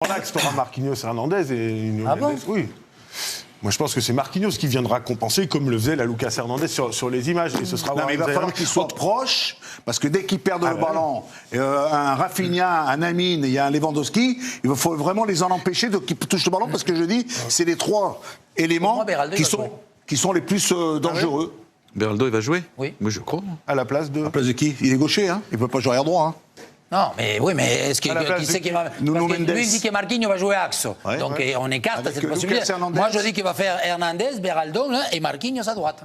En axe, tu auras Marquinhos et Hernandez et Nuno Mendes. Oui. Moi, je pense que c'est Marquinhos qui viendra compenser, comme le faisait la Lucas Hernandez sur les images. Et ce sera non, mais il va falloir qu'ils soient proches, parce que dès qu'ils perdent le ballon, un Rafinha, un Amine, il y a un Lewandowski, il faut vraiment les en empêcher qu'ils touchent le ballon, parce que je dis, c'est les trois éléments qui sont les plus dangereux. Beraldo, il va jouer? Oui. Moi, je crois. À la place de... À la place de qui? Il est gaucher, hein. Il ne peut pas jouer arrière droit, hein. Non, mais oui, mais est-ce qu'il sait qu'il va... Parce que lui, il dit que Marquinhos va jouer axe. Ouais, donc ouais. On écarte avec cette possibilité. Moi, je dis qu'il va faire Hernandez, Beraldo là, et Marquinhos à droite.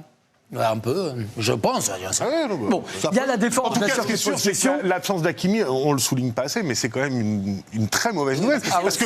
Un peu, je pense. Bon, il y a la défense. En tout cas, ce qui est sûr, c'est que l'absence d'Hakimi, on le souligne pas assez, mais c'est quand même une très mauvaise nouvelle. Parce que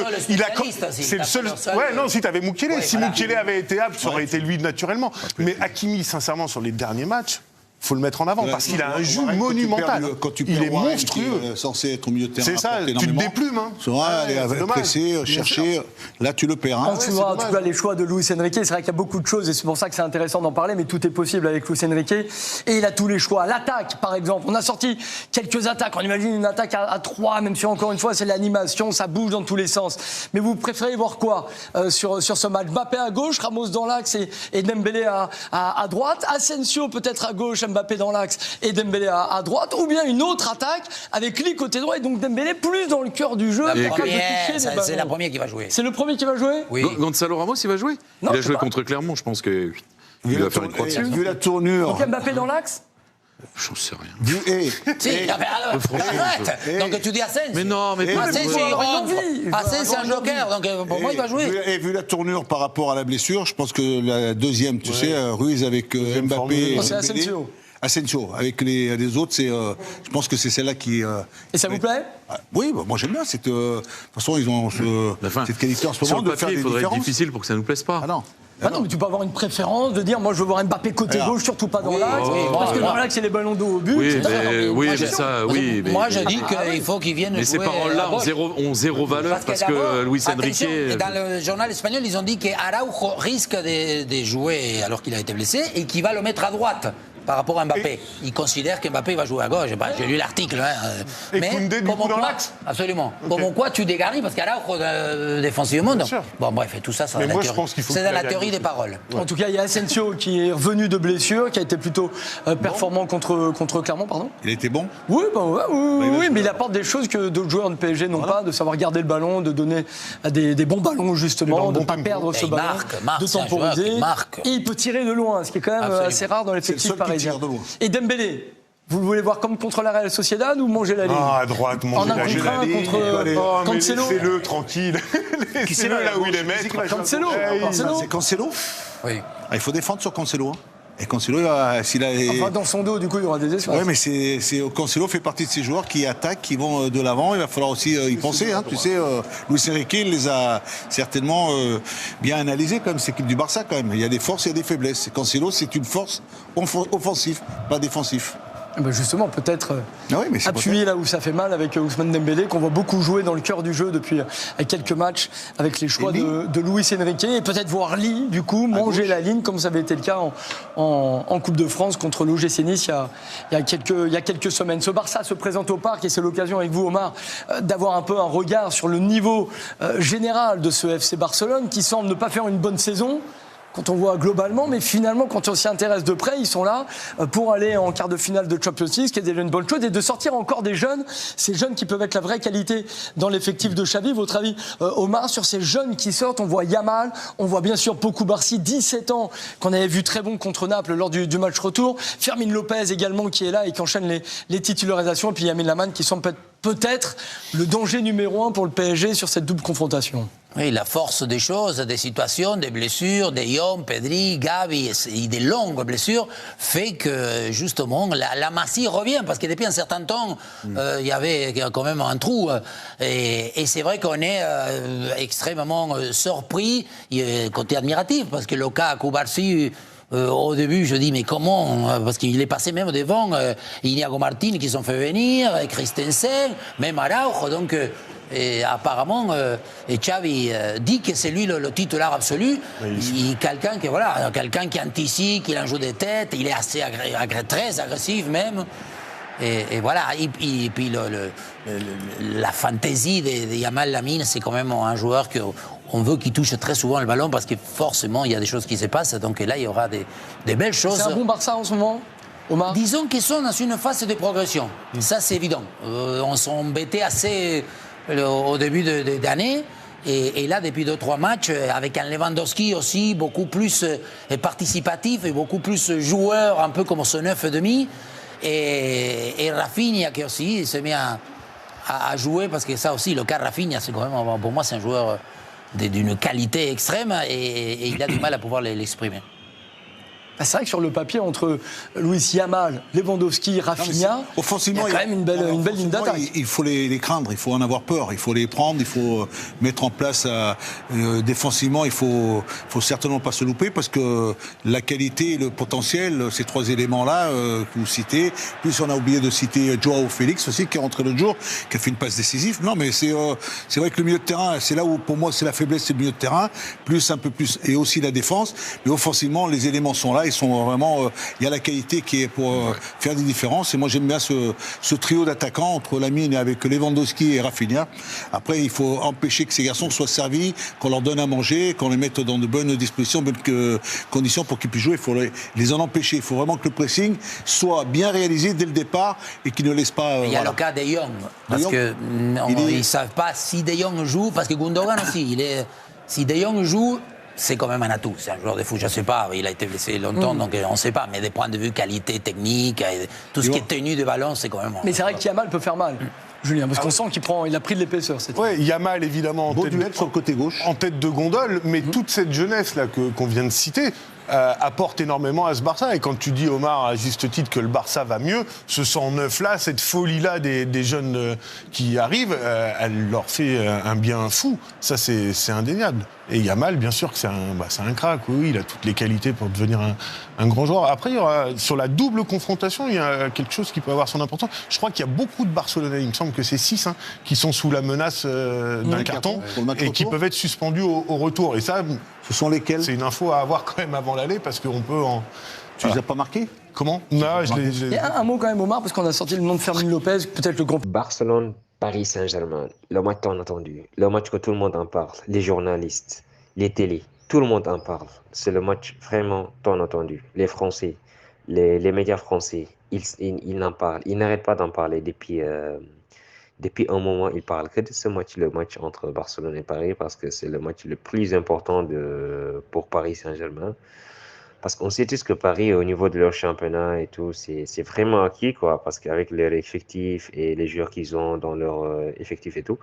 c'est le seul. Ouais, non, si tu avais Mukiele, si Mukiele avait été apte, ça aurait été lui naturellement. Mais Hakimi, sincèrement, sur les derniers matchs, faut le mettre en avant parce qu'il a un jeu monumental. Il est monstrueux. Censé être au milieu de terrain. C'est ça, tu te déplumes. C'est vrai, aller presser, chercher. Là, tu le perds. Quand tu vois en tout cas les choix de Luis Enrique, c'est vrai qu'il y a beaucoup de choses et c'est pour ça que c'est intéressant d'en parler, mais tout est possible avec Luis Enrique. Et il a tous les choix. L'attaque, par exemple. On a sorti quelques attaques. On imagine une attaque à 3, même si encore une fois, c'est l'animation, ça bouge dans tous les sens. Mais vous préférez voir quoi sur ce match? Mbappé à gauche, Ramos dans l'axe et Dembélé à droite. Asensio peut-être à gauche, Mbappé dans l'axe et Dembélé à droite, ou bien une autre attaque avec Lee côté droit et donc Dembélé plus dans le cœur du jeu. C'est la première qui va jouer. C'est le premier qui va jouer? Oui. Gonzalo Ramos, il va jouer? Non, il a joué contre Clermont, je pense qu'il va faire une croix dessus. Vu la tournure. Donc Mbappé dans l'axe? J'en sais rien. Arrête. Donc tu dis Asensio. Mais non, mais Asensio, il rentre. Asensio, c'est un joker, donc pour moi, il va jouer. Et vu la tournure par rapport à la blessure, je pense que la deuxième, tu sais, Ruiz avec Mbappé. C'est Asensio. Asensio, avec les autres, je pense que c'est celle-là qui... Et ça vous plaît? Oui, moi j'aime bien. De toute façon, ils ont cette qualité en ce moment de faire des différences. Il faudrait être difficile pour que ça nous plaise pas. Ah non. Ah non, mais tu peux avoir une préférence de dire moi je veux voir Mbappé côté gauche, surtout pas dans l'axe, parce que dans l'axe c'est les ballons d'eau au but. Oui, mais ça, oui. Moi je dis qu'il faut qu'ils viennent jouer. Mais ces paroles-là ont zéro valeur parce que Luis Enrique. Dans le journal espagnol, ils ont dit qu'Araujo risque de jouer alors qu'il a été blessé et qu'il va le mettre à droite. Par rapport à Mbappé. Il considère que Mbappé va jouer à gauche. J'ai lu l'article. Et Koundé, du coup, dans l'axe? Absolument. Comment quoi tu dégarnis? Parce qu'Araujo, défensivement, non. Bon, bref, tout ça, c'est dans la théorie des paroles. En tout cas, il y a Asensio qui est revenu de blessure, qui a été plutôt performant contre Clermont, pardon. Il était bon? Oui, mais il apporte des choses que d'autres joueurs de PSG n'ont pas, de savoir garder le ballon, de donner des bons ballons, justement, de ne pas perdre ce ballon, de temporiser. Et il peut tirer de loin, ce qui est quand même assez rare dans l'effectif parisien. Et Dembélé, vous le voulez voir comme contre la Real Sociedad ou manger la ligne? Ah, à droite, manger la ligne. Contre Cancelo. Laissez-le tranquille. Laissez-le là où il est maître. Cancelo. C'est Cancelo? Oui. Il faut défendre sur Cancelo. Et Cancelo, s'il a... Enfin, dans son dos, du coup, il y aura des espaces. Oui, mais Cancelo fait partie de ces joueurs qui attaquent, qui vont de l'avant. Il va falloir aussi y penser. Hein. Tu sais, Luis Enrique, il les a certainement bien analysés, quand même, cette équipe du Barça, quand même. Il y a des forces et des faiblesses. Et Cancelo, c'est une force offensive, pas défensive. Ben justement, peut-être appuyer là où ça fait mal avec Ousmane Dembélé, qu'on voit beaucoup jouer dans le cœur du jeu depuis quelques matchs avec les choix de Luis Enrique, et peut-être voir Lee, du coup, manger la ligne, comme ça avait été le cas en Coupe de France contre l'OGC Nice il y a quelques semaines. Ce Barça se présente au Parc, et c'est l'occasion avec vous, Omar, d'avoir un peu un regard sur le niveau général de ce FC Barcelone, qui semble ne pas faire une bonne saison quand on voit globalement, mais finalement, quand on s'y intéresse de près, ils sont là pour aller en quart de finale de Champions League, ce qui est déjà une bonne chose, et de sortir encore des jeunes, ces jeunes qui peuvent être la vraie qualité dans l'effectif de Xavi. Votre avis, Omar, sur ces jeunes qui sortent? On voit Yamal, on voit bien sûr Pau Cubarsí, 17 ans, qu'on avait vu très bon contre Naples lors du match retour, Fermín Lopez également qui est là et qui enchaîne les titularisations, et puis Lamine Yamal qui semble peut-être le danger numéro 1 pour le PSG sur cette double confrontation. Oui, la force des choses, des situations, des blessures, des Jong, Pedri, Gavi et des longues blessures fait que justement la Masie revient, parce que depuis un certain temps il y avait quand même un trou, et c'est vrai qu'on est extrêmement surpris, côté admiratif, parce que le cas Cubarsí, au début, je dis, mais comment? Parce qu'il est passé même devant Iñigo Martínez qui sont fait venir, Christensen, même Araujo. Donc, et apparemment, Xavi dit que c'est lui le titulaire absolu. Quelqu'un qui anticipe, qui en joue des têtes, il est assez très agressif même. Et voilà, et puis la fantaisie de Yamal Lamine, c'est quand même un joueur qu'on veut qu'il touche très souvent le ballon parce que forcément, il y a des choses qui se passent. Donc là, il y aura des belles choses. C'est un bon Barça en ce moment, Omar? Disons qu'ils sont dans une phase de progression. Ça, c'est évident. On s'est embêté assez au début d'année. Et là, depuis 2-3 matchs, avec un Lewandowski aussi beaucoup plus participatif et beaucoup plus joueur, un peu comme ce 9,5. Et Rafinha qui aussi se met à jouer, parce que ça aussi, le cas Rafinha, c'est quand même, pour moi, c'est un joueur d'une qualité extrême et il a du mal à pouvoir l'exprimer. C'est vrai que sur le papier, entre Luis Yamal, Lewandowski, Rafinha, offensivement, il y a quand même une belle ligne d'attaque. Il faut les craindre, il faut en avoir peur, il faut les prendre, il faut mettre en place défensivement, il faut certainement pas se louper parce que la qualité et le potentiel, ces trois éléments-là que vous citez, plus on a oublié de citer Joao Félix aussi qui est rentré l'autre jour, qui a fait une passe décisive. Non, mais c'est vrai que le milieu de terrain, c'est là où pour moi c'est la faiblesse, c'est le milieu de terrain, un peu plus et aussi la défense. Mais offensivement, les éléments sont là. Ils sont vraiment. Il y a la qualité qui est pour faire des différences. Et moi, j'aime bien ce trio d'attaquants entre Lamine et avec Lewandowski et Rafinha. Après, il faut empêcher que ces garçons soient servis, qu'on leur donne à manger, qu'on les mette dans de bonnes dispositions, bonnes conditions pour qu'ils puissent jouer. Il faut les en empêcher. Il faut vraiment que le pressing soit bien réalisé dès le départ et qu'ils ne laissent pas. Il y a le cas de Jong. Parce qu'ils ne savent pas si De Jong joue, parce que Gundogan aussi. Si De Jong joue, c'est quand même un atout. C'est un joueur de foot, je ne sais pas, il a été blessé longtemps, donc on ne sait pas. Mais des points de vue qualité technique, tout ce qui est tenue de ballon, c'est quand même... Mais c'est vrai que Yamal peut faire mal, Julien, parce qu'on sent qu'il a pris de l'épaisseur. Oui, Yamal, évidemment, sur le côté gauche. En tête de gondole, mais toute cette jeunesse-là qu'on vient de citer... apporte énormément à ce Barça. Et quand tu dis, Omar, à juste titre, que le Barça va mieux, ce 109-là, cette folie-là des jeunes qui arrivent, elle leur fait un bien fou. Ça, c'est indéniable. Et Yamal, bien sûr que c'est un crack, oui, il a toutes les qualités pour devenir un grand joueur. Après, sur la double confrontation, il y a quelque chose qui peut avoir son importance. Je crois qu'il y a beaucoup de Barcelonais, il me semble que c'est 6, qui sont sous la menace d'un carton et qui peuvent être suspendus au retour. Et ça, ce sont lesquels? C'est une info à avoir quand même avant l'aller parce qu'on peut en... Tu les as pas marqués? Comment? Non, Il y a un mot quand même, Omar, parce qu'on a sorti le nom de Fermin Lopez, peut-être le grand... Barcelone, Paris Saint-Germain, le match tant attendu, le match que tout le monde en parle, les journalistes, les télés, tout le monde en parle. C'est le match vraiment tant attendu. Les Français, les médias français, ils en parlent, ils n'arrêtent pas d'en parler depuis un moment. Ils parlent que de ce match, le match entre Barcelone et Paris, parce que c'est le match le plus important pour Paris Saint-Germain. Parce qu'on sait tous que Paris, au niveau de leur championnat et tout, c'est vraiment acquis, quoi. Parce qu'avec leur effectif et les joueurs qu'ils ont dans leur effectif et tout,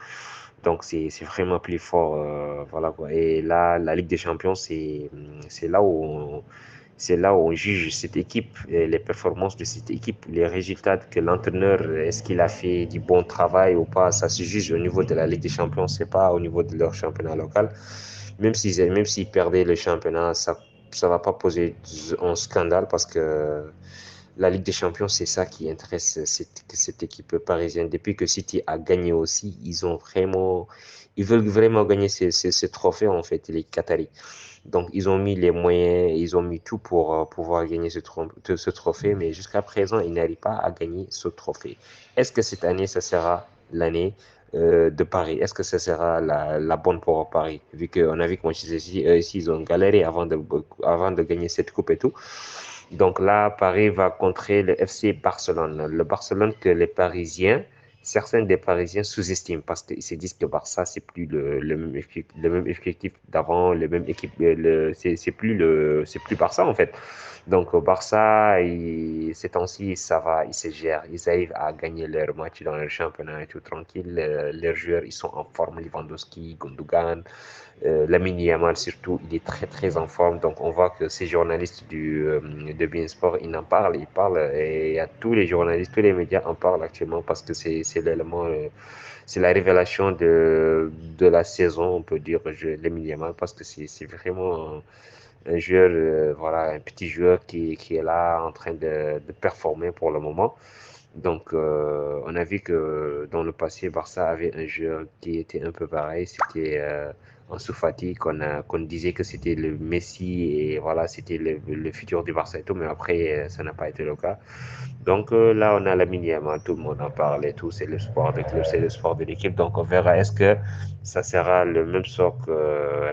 donc c'est vraiment plus fort, voilà, quoi. Et là, la Ligue des Champions, c'est là où on juge cette équipe, les performances de cette équipe, les résultats que l'entraîneur, est-ce qu'il a fait du bon travail ou pas, ça se juge au niveau de la Ligue des Champions, c'est pas au niveau de leur championnat local. Même s'ils perdaient le championnat, ça va pas poser un scandale parce que la Ligue des Champions, c'est ça qui intéresse cette équipe parisienne. Depuis que City a gagné aussi, ils veulent vraiment gagner ce trophée, en fait, les Qataris. Donc, ils ont mis les moyens, ils ont mis tout pour pouvoir gagner ce trophée, mais jusqu'à présent, ils n'arrivent pas à gagner ce trophée. Est-ce que cette année, ça sera l'année de Paris? Est-ce que ça sera la bonne pour Paris? Vu qu'on a vu que Manchester City, ils ont galéré avant de gagner cette coupe et tout. Donc là, Paris va contrer le FC Barcelone. Le Barcelone que certains des Parisiens sous-estiment parce qu'ils se disent que Barça, c'est plus le même effectif d'avant, le même équipe, c'est plus Barça en fait. Donc Barça, ces temps-ci, ça va, ils se gèrent, ils arrivent à gagner leur match dans le championnat et tout tranquille. Leurs joueurs, ils sont en forme, Lewandowski, Gundogan, Lamine Yamal surtout, il est très très en forme. Donc on voit que ces journalistes de beIN Sport, ils parlent et à tous les journalistes, tous les médias en parlent actuellement parce que c'est l'élément, c'est la révélation de la saison, on peut dire, Lamine Yamal, parce que c'est vraiment un joueur, voilà, un petit joueur qui est là en train de performer pour le moment. Donc, on a vu que dans le passé, Barça avait un joueur qui était un peu pareil, c'était Ansu Fati, qu'on disait que c'était le Messi et voilà, c'était le futur du Barça et tout, mais après, ça n'a pas été le cas. Donc là, on a Lamine Yamal, tout le monde en parle et tout, c'est le sport de club, c'est le sport de l'équipe. Donc on verra est-ce que ça sera le même sort que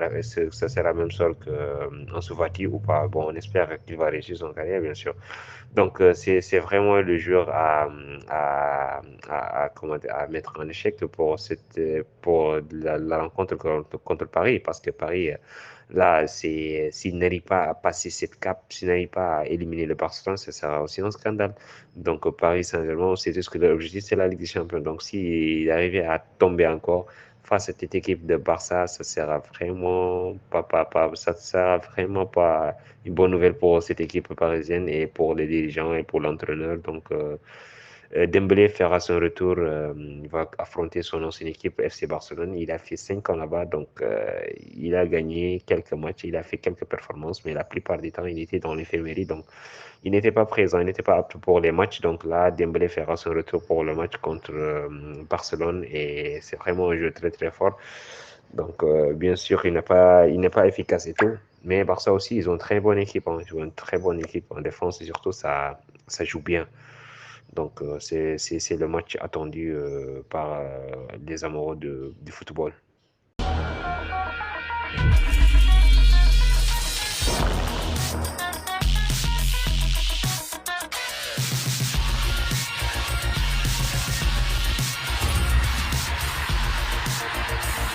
Ansu Fati ou pas. Bon, on espère qu'il va réussir son carrière, bien sûr. Donc c'est vraiment le joueur à mettre en échec pour la rencontre contre Paris, parce que Paris là, s'il n'arrive pas à passer cette cap, s'il n'arrive pas à éliminer le Barcelone, ça sera aussi un scandale. Donc Paris Saint-Germain, c'est juste que l'objectif, c'est la Ligue des Champions. Donc s'il arrivait à tomber encore face à cette équipe de Barça, ça sera vraiment ça sera vraiment pas une bonne nouvelle pour cette équipe parisienne et pour les dirigeants et pour l'entraîneur. Donc Dembélé fera son retour, il va affronter son ancienne équipe FC Barcelone. Il a fait 5 ans là-bas, donc il a gagné quelques matchs, il a fait quelques performances, mais la plupart du temps, il était dans l'infirmerie, donc il n'était pas présent, il n'était pas apte pour les matchs. Donc là, Dembélé fera son retour pour le match contre Barcelone et c'est vraiment un jeu très très fort. Donc bien sûr, il n'est pas efficace et tout, mais Barça aussi, ils ont une très bonne équipe, hein. Ils ont une très bonne équipe en défense et surtout ça joue bien. Donc c'est le match attendu par les amoureux du football.